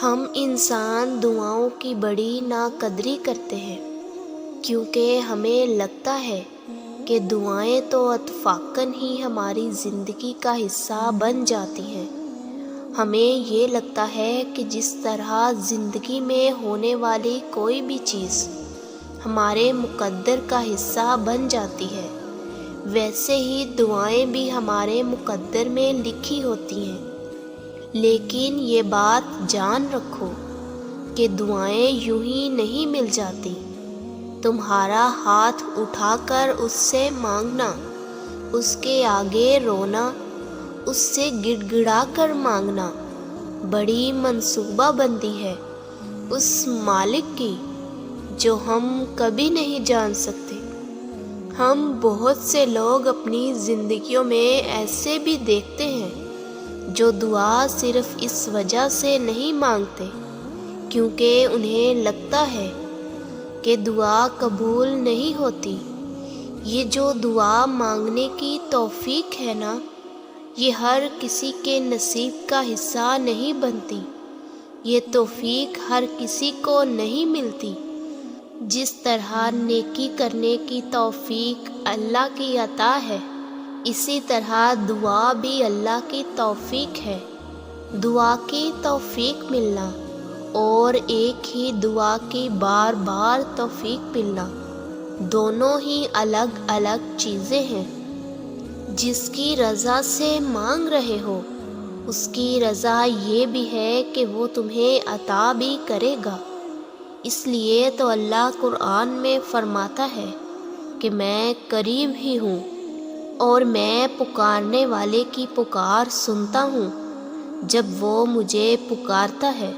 ہم انسان دعاؤں کی بڑی ناقدری کرتے ہیں، کیونکہ ہمیں لگتا ہے کہ دعائیں تو اتفاقاً ہی ہماری زندگی کا حصہ بن جاتی ہیں۔ ہمیں یہ لگتا ہے کہ جس طرح زندگی میں ہونے والی کوئی بھی چیز ہمارے مقدر کا حصہ بن جاتی ہے، ویسے ہی دعائیں بھی ہمارے مقدر میں لکھی ہوتی ہیں۔ لیکن یہ بات جان رکھو کہ دعائیں یوں ہی نہیں مل جاتی۔ تمہارا ہاتھ اٹھا کر اس سے مانگنا، اس کے آگے رونا، اس سے گڑ گڑا کر مانگنا بڑی منصوبہ بندی ہے اس مالک کی جو ہم کبھی نہیں جان سکتے۔ ہم بہت سے لوگ اپنی زندگیوں میں ایسے بھی دیکھتے ہیں جو دعا صرف اس وجہ سے نہیں مانگتے کیونکہ انہیں لگتا ہے کہ دعا قبول نہیں ہوتی۔ یہ جو دعا مانگنے کی توفیق ہے نا، یہ ہر کسی کے نصیب کا حصہ نہیں بنتی۔ یہ توفیق ہر کسی کو نہیں ملتی۔ جس طرح نیکی کرنے کی توفیق اللہ کی عطا ہے، اسی طرح دعا بھی اللہ کی توفیق ہے۔ دعا کی توفیق ملنا اور ایک ہی دعا کی بار بار توفیق ملنا دونوں ہی الگ الگ چیزیں ہیں۔ جس کی رضا سے مانگ رہے ہو، اس کی رضا یہ بھی ہے کہ وہ تمہیں عطا بھی کرے گا۔ اس لیے تو اللہ قرآن میں فرماتا ہے کہ میں قریب ہی ہوں اور میں پکارنے والے کی پکار سنتا ہوں جب وہ مجھے پکارتا ہے۔